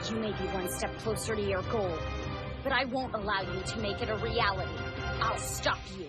You may be one step closer to your goal, but I won't allow you to make it a reality. I'll stop you.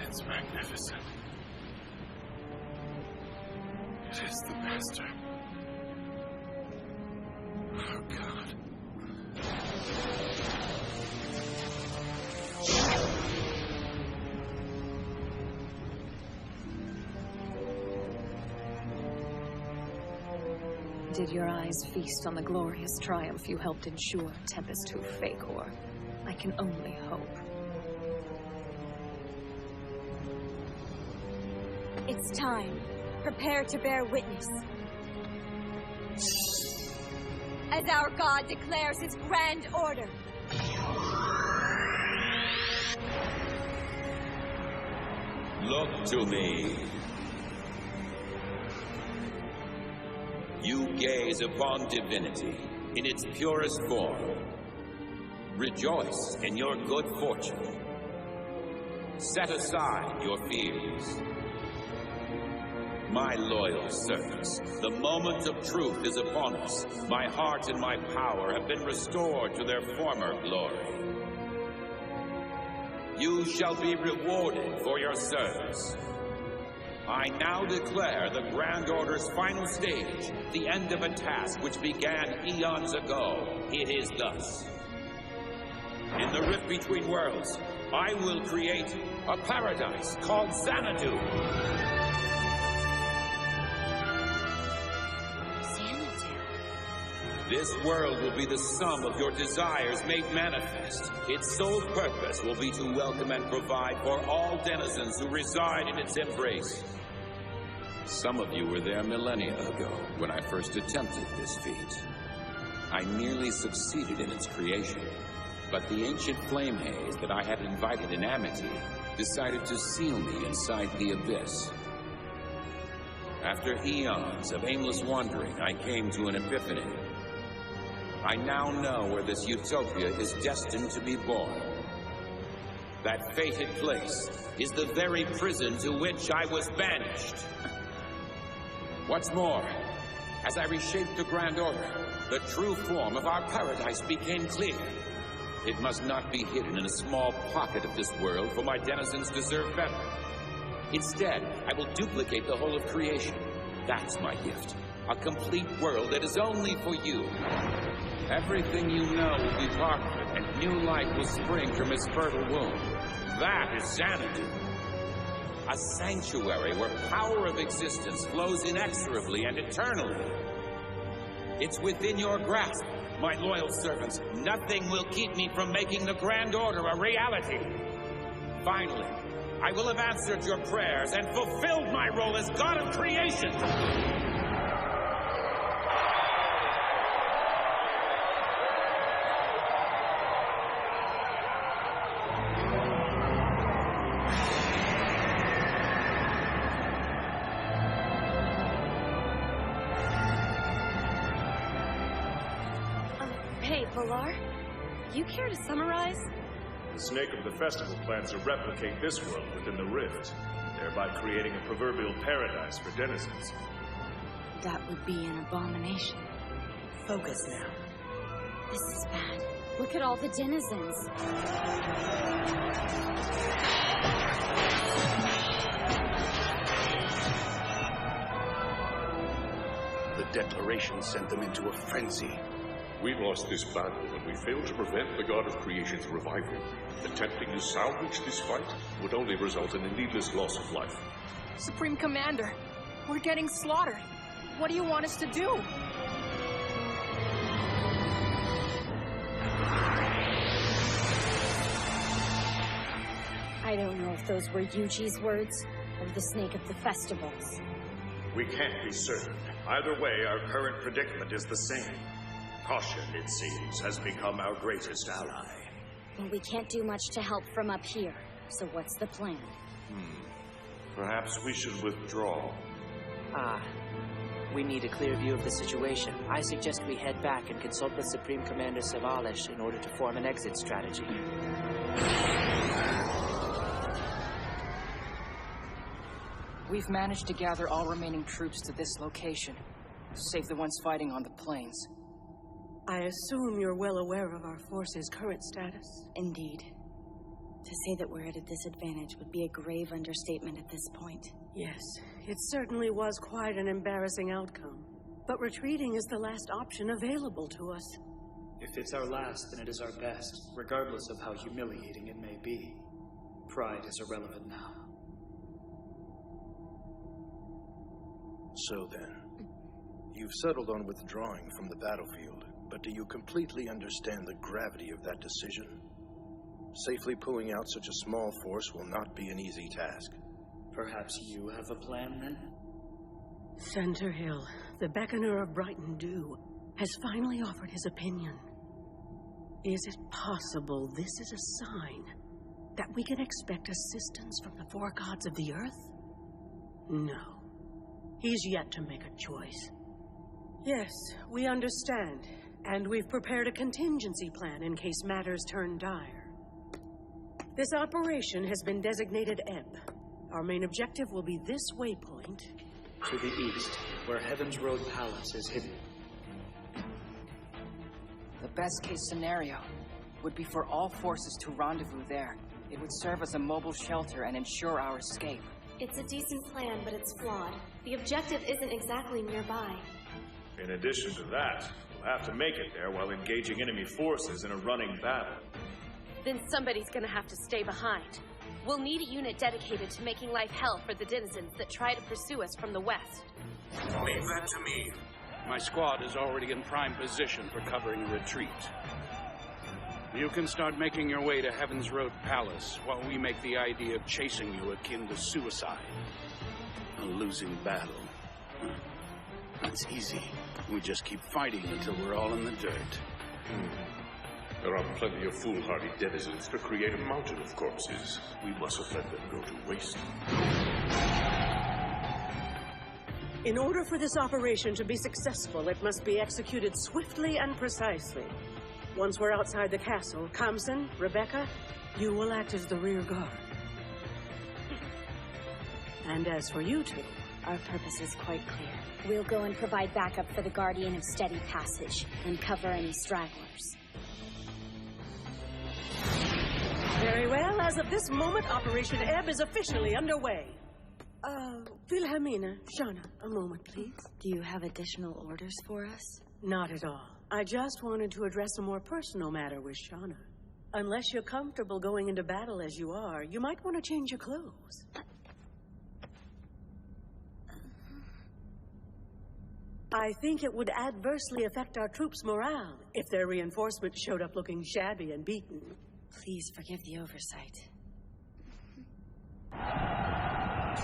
It's magnificent. It is the master. Oh, God. Did your eyes feast on the glorious triumph you helped ensure, Tempest to Fakor? I can only hope. It's time. Prepare to bear witness. As our god declares his grand order. Look to me. You gaze upon divinity in its purest form. Rejoice in your good fortune. Set aside your fears. My loyal servants, the moment of truth is upon us. My heart and my power have been restored to their former glory. You shall be rewarded for your service. I now declare the Grand Order's final stage, the end of a task which began eons ago. It is thus. In the rift between worlds, I will create a paradise called Xanadu. This world will be the sum of your desires made manifest. Its sole purpose will be to welcome and provide for all denizens who reside in its embrace. Some of you were there millennia ago when I first attempted this feat. I nearly succeeded in its creation, but the ancient flame haze that I had invited in amity decided to seal me inside the abyss. After eons of aimless wandering, I came to an epiphany. I now know where this utopia is destined to be born. That fated place is the very prison to which I was banished. What's more, as I reshaped the Grand Order, the true form of our paradise became clear. It must not be hidden in a small pocket of this world, for my denizens deserve better. Instead, I will duplicate the whole of creation. That's my gift. A complete world that is only for you. Everything you know will be part of it, and new life will spring from its fertile womb. That is Xanadu. A sanctuary where power of existence flows inexorably and eternally. It's within your grasp, my loyal servants. Nothing will keep me from making the Grand Order a reality. Finally, I will have answered your prayers and fulfilled my role as God of creation. Hey, Valar, you care to summarize? The Snake of the Festival plans to replicate this world within the Rift, thereby creating a proverbial paradise for denizens. That would be an abomination. Focus now. This is bad. Look at all the denizens. The Declaration sent them into a frenzy. We lost this battle when we failed to prevent the God of Creation's revival. Attempting to salvage this fight would only result in a needless loss of life. Supreme Commander, we're getting slaughtered. What do you want us to do? I don't know if those were Yuji's words or the Snake of the Festivals. We can't be certain. Either way, our current predicament is the same. Caution, it seems, has become our greatest ally. Well, we can't do much to help from up here. So what's the plan? Perhaps we should withdraw. We need a clear view of the situation. I suggest we head back and consult with Supreme Commander Savalish in order to form an exit strategy. We've managed to gather all remaining troops to this location, save the ones fighting on the plains. I assume you're well aware of our force's current status? Indeed. To say that we're at a disadvantage would be a grave understatement at this point. Yes, it certainly was quite an embarrassing outcome. But retreating is the last option available to us. If it's our last, then it is our best, regardless of how humiliating it may be. Pride is irrelevant now. So then, you've settled on withdrawing from the battlefield, but do you completely understand the gravity of that decision? Safely pulling out such a small force will not be an easy task. Perhaps you have a plan, then? Center Hill, the beckoner of Brighton Dew, has finally offered his opinion. Is it possible this is a sign that we can expect assistance from the four gods of the earth? No. He's yet to make a choice. Yes, we understand. And we've prepared a contingency plan in case matters turn dire. This operation has been designated Ebb. Our main objective will be this waypoint. To the east, where Heaven's Road Palace is hidden. The best-case scenario would be for all forces to rendezvous there. It would serve as a mobile shelter and ensure our escape. It's a decent plan, but it's flawed. The objective isn't exactly nearby. In addition to that, we'll have to make it there while engaging enemy forces in a running battle. Then somebody's gonna have to stay behind. We'll need a unit dedicated to making life hell for the denizens that try to pursue us from the west. Leave that to me. My squad is already in prime position for covering a retreat. You can start making your way to Heaven's Road Palace while we make the idea of chasing you akin to suicide. A losing battle. That's easy. We just keep fighting until we're all in the dirt. There are plenty of foolhardy denizens to create a mountain of corpses. We mustn't let them go to waste. In order for this operation to be successful, it must be executed swiftly and precisely. Once we're outside the castle, Kamsen, Rebecca, you will act as the rear guard. And as for you two, our purpose is quite clear. We'll go and provide backup for the Guardian of Steady Passage and cover any stragglers. Very well. As of this moment, Operation Ebb is officially underway. Wilhelmina, Shana, a moment, please. Do you have additional orders for us? Not at all. I just wanted to address a more personal matter with Shana. Unless you're comfortable going into battle as you are, you might want to change your clothes. I think it would adversely affect our troops' morale if their reinforcements showed up looking shabby and beaten. Please forgive the oversight.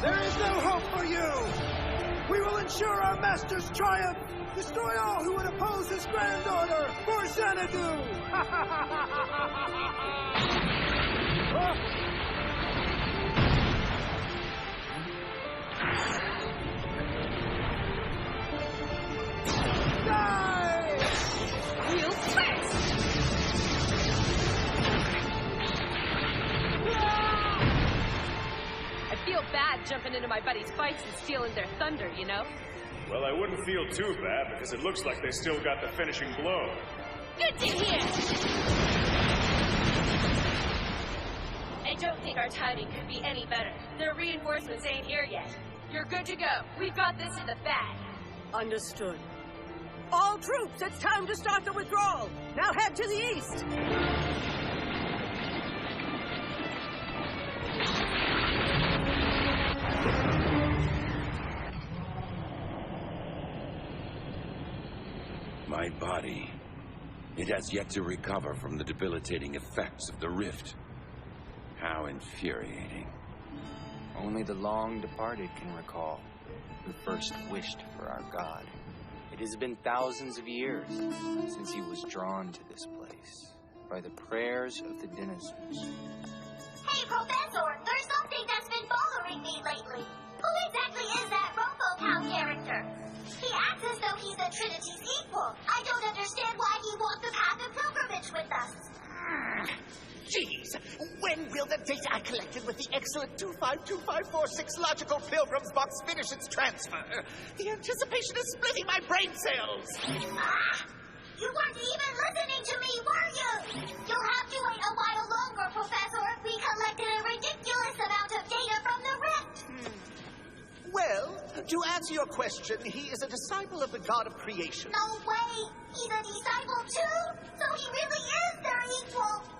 There is no hope for you! We will ensure our master's triumph! Destroy all who would oppose his grand order for Xanadu! Die! You first! I feel bad jumping into my buddies' fights and stealing their thunder, you know? Well, I wouldn't feel too bad, because it looks like they still got the finishing blow. Good to hear! I don't think our timing could be any better. Their reinforcements ain't here yet. You're good to go. We've got this in the bag. Understood. All troops, it's time to start the withdrawal. Now head to the east. My body, it has yet to recover from the debilitating effects of the rift. How infuriating. Only the long departed can recall who first wished for our God. It has been thousands of years since he was drawn to this place by the prayers of the denizens. Hey, Professor, there's something that's been bothering me lately. Who exactly is that RoboCow character? He acts as though he's the Trinity's equal. I don't understand why he walked the path of pilgrimage with us. Jeez, when will the data I collected with the excellent 252546 logical pilgrims box finish its transfer? The anticipation is splitting my brain cells. You weren't even listening to me, were you? You'll have to wait a while longer, Professor. We collected a ridiculous amount of data from the rift. Well, to answer your question, he is a disciple of the god of creation. No way! He's a disciple too? So he really is their equal?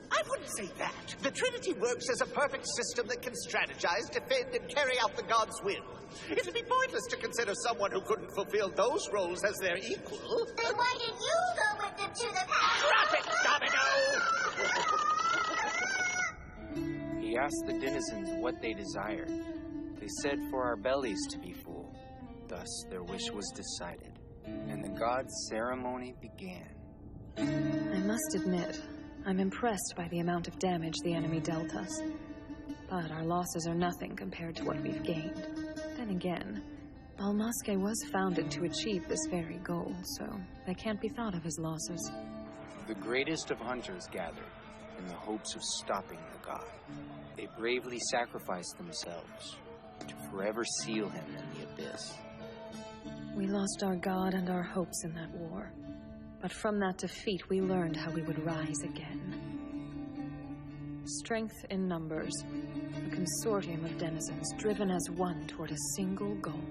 I wouldn't say that. The Trinity works as a perfect system that can strategize, defend, and carry out the god's will. It would be pointless to consider someone who couldn't fulfill those roles as their equal. Then why did you go with them to the path? Drop it, Domino! He asked the denizens what they desired. They said for our bellies to be full. Thus their wish was decided, and the god's ceremony began. I must admit, I'm impressed by the amount of damage the enemy dealt us. But our losses are nothing compared to what we've gained. Then again, Almasque was founded to achieve this very goal, so they can't be thought of as losses. The greatest of hunters gathered in the hopes of stopping the god. They bravely sacrificed themselves to forever seal him in the abyss. We lost our god and our hopes in that war. But from that defeat, we learned how we would rise again. Strength in numbers, a consortium of denizens driven as one toward a single goal.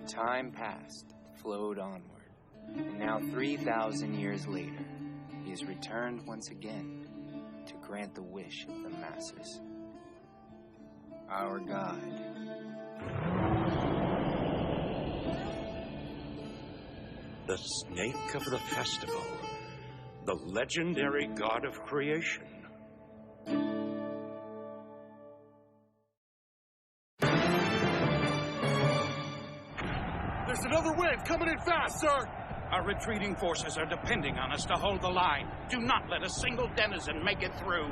Time passed, flowed onward, and now 3,000 years later, he has returned once again to grant the wish of the masses. Our God. The snake of the festival. The legendary god of creation. There's another wave coming in fast, sir! Our retreating forces are depending on us to hold the line. Do not let a single denizen make it through.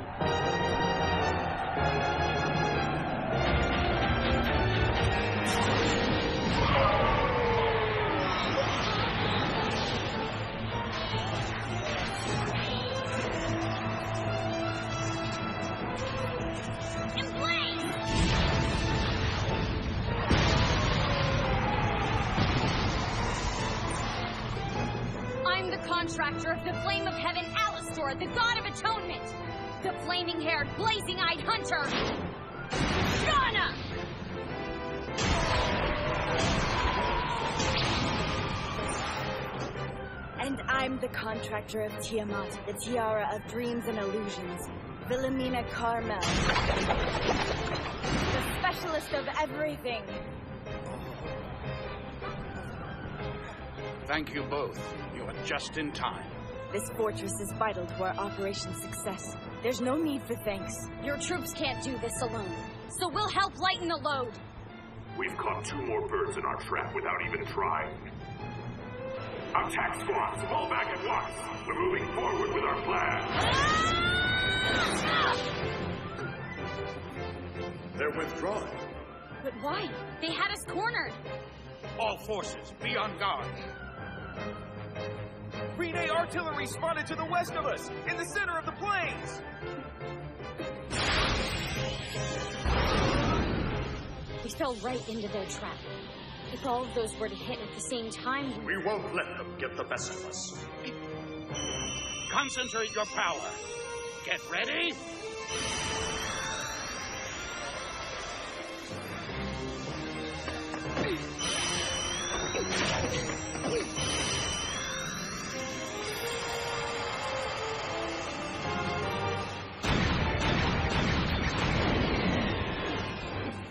I'm the contractor of the Flame of Heaven, Alistor, the God of Atonement. The flaming-haired, blazing-eyed hunter, Shana! And I'm the contractor of Tiamat, the Tiara of Dreams and Illusions, Wilhelmina Carmel, the specialist of everything. Thank you both. You are just in time. This fortress is vital to our operation's success. There's no need for thanks. Your troops can't do this alone, so we'll help lighten the load. We've caught 2 more birds in our trap without even trying. Attack squads, fall back at once. We're moving forward with our plan. They're withdrawing. But why? They had us cornered. All forces, be on guard. Rene artillery spotted to the west of us, in the center of the plains. We fell right into their trap. If all of those were to hit at the same time, we won't let them get the best of us. Concentrate your power. Get ready.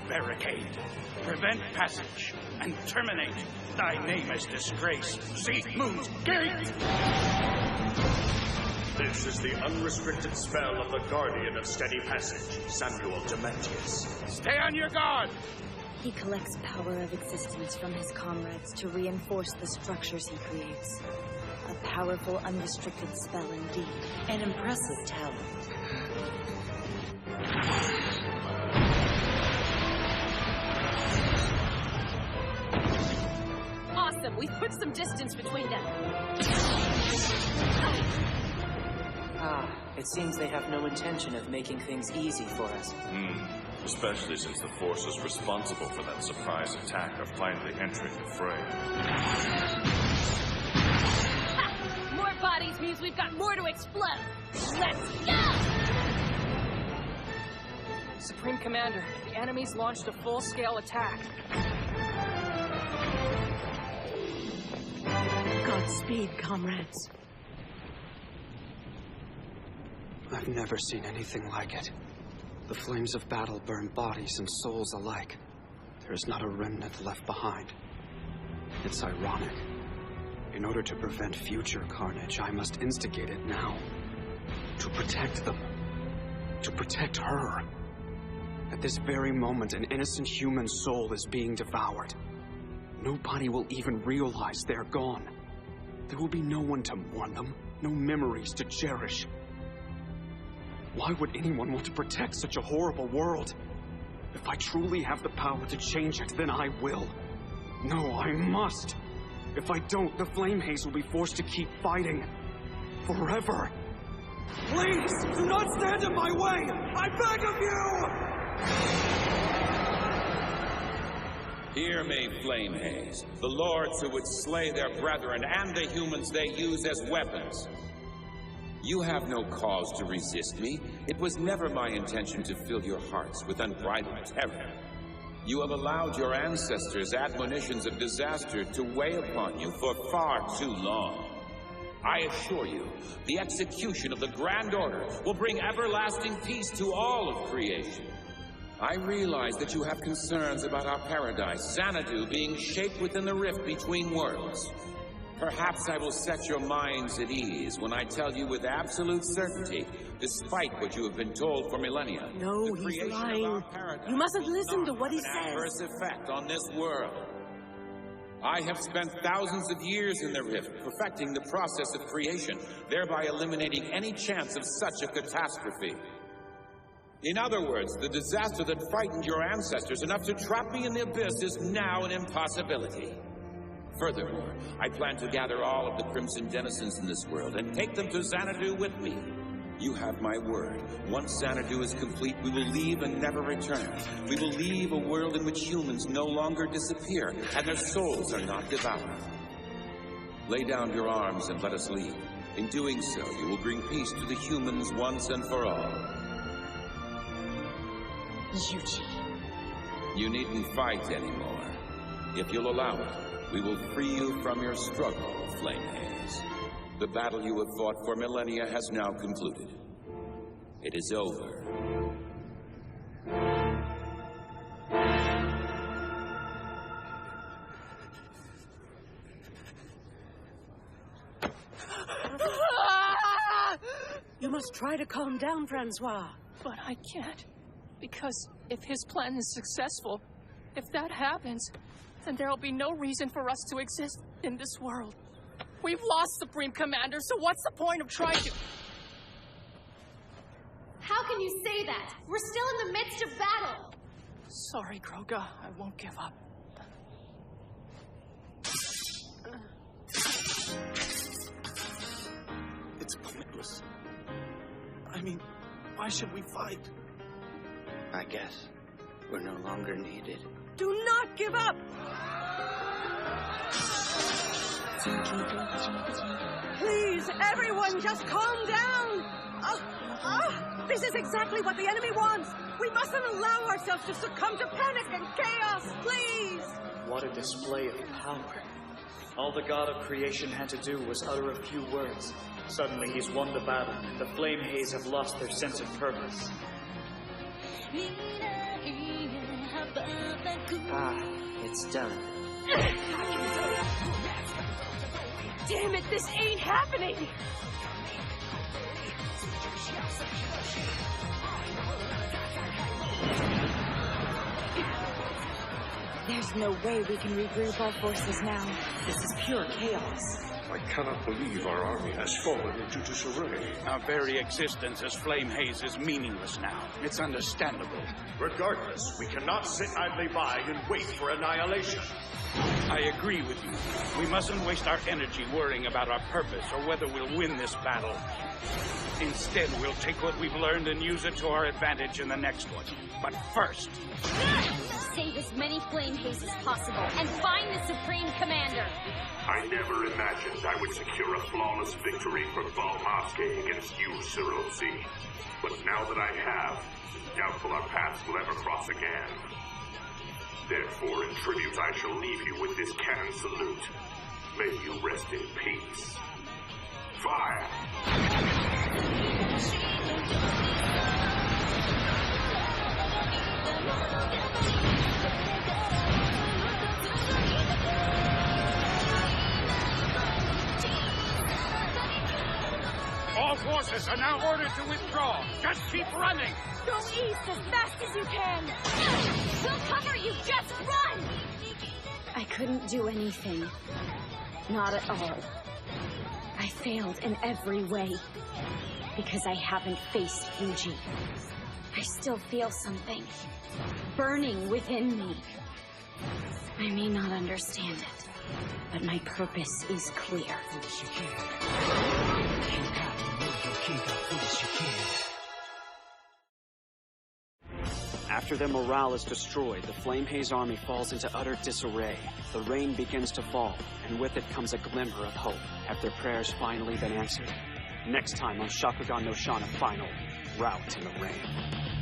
Barricade, prevent passage, and terminate. Thy name is disgrace. Siegmund's Gate! This is the unrestricted spell of the Guardian of Steady Passage, Samuel Dementius. Stay on your guard! He collects power of existence from his comrades to reinforce the structures he creates. A powerful, unrestricted spell indeed. An impressive talent. Awesome! We've put some distance between them. It seems they have no intention of making things easy for us. Especially since the forces responsible for that surprise attack are finally entering the fray. Ha! More bodies means we've got more to explode. Let's go! Supreme Commander, the enemy's launched a full-scale attack. Godspeed, comrades. I've never seen anything like it. The flames of battle burn bodies and souls alike. There is not a remnant left behind. It's ironic. In order to prevent future carnage, I must instigate it now. To protect them. To protect her. At this very moment, an innocent human soul is being devoured. Nobody will even realize they're gone. There will be no one to mourn them, no memories to cherish. Why would anyone want to protect such a horrible world? If I truly have the power to change it, then I will. No, I must. If I don't, the Flame Haze will be forced to keep fighting. Forever. Please, do not stand in my way! I beg of you! Hear me, Flame Haze, the lords who would slay their brethren and the humans they use as weapons. You have no cause to resist me. It was never my intention to fill your hearts with unbridled terror. You have allowed your ancestors' admonitions of disaster to weigh upon you for far too long. I assure you, the execution of the Grand Order will bring everlasting peace to all of creation. I realize that you have concerns about our paradise, Xanadu, being shaped within the rift between worlds. Perhaps I will set your minds at ease when I tell you with absolute certainty, despite what you have been told for millennia. No, he's lying. You mustn't listen to what he says. Adverse effect on this world. I have spent thousands of years in the rift, perfecting the process of creation, thereby eliminating any chance of such a catastrophe. In other words, the disaster that frightened your ancestors enough to trap me in the abyss is now an impossibility. Furthermore, I plan to gather all of the Crimson denizens in this world and take them to Xanadu with me. You have my word. Once Xanadu is complete, we will leave and never return. We will leave a world in which humans no longer disappear and their souls are not devoured. Lay down your arms and let us leave. In doing so, you will bring peace to the humans once and for all. Yuji. You needn't fight anymore. If you'll allow it, we will free you from your struggle, Flame Haze. The battle you have fought for millennia has now concluded. It is over. You must try to calm down, Francois. But I can't. Because if his plan is successful, if that happens, then there'll be no reason for us to exist in this world. We've lost Supreme Commander, so what's the point of trying to... How can you say that? We're still in the midst of battle! Sorry, Kroga. I won't give up. It's pointless. I mean, why should we fight? I guess we're no longer needed. Do not give up! Please, everyone, just calm down! This is exactly what the enemy wants! We mustn't allow ourselves to succumb to panic and chaos, please! What a display of power. All the god of creation had to do was utter a few words. Suddenly he's won the battle. The flame haze have lost their sense of purpose. It's done. Damn it, this ain't happening! There's no way we can regroup our forces now. This is pure chaos. I cannot believe our army has fallen into disarray. Our very existence as flame haze is meaningless now. It's understandable. Regardless, we cannot sit idly by and wait for annihilation. I agree with you. We mustn't waste our energy worrying about our purpose or whether we'll win this battle. Instead, we'll take what we've learned and use it to our advantage in the next one. But first... Save as many flame haze as possible and find the Supreme Commander. I never imagined I would secure a flawless victory for Balmaske against you, Sirosi. But now that I have, it's doubtful our paths will ever cross again. Therefore, in tribute, I shall leave you with this cannon salute. May you rest in peace. Fire! All forces are now ordered to withdraw. Just keep running. Go east as fast as you can. We'll cover you. Just run. I couldn't do anything. Not at all. I failed in every way. Because I haven't faced Fuji. I still feel something burning within me. I may not understand it, but my purpose is clear. After their morale is destroyed, the Flame Haze army falls into utter disarray. The rain begins to fall, and with it comes a glimmer of hope. Have their prayers finally been answered? Next time on Shakugan no Shana Final, Route in the Rain.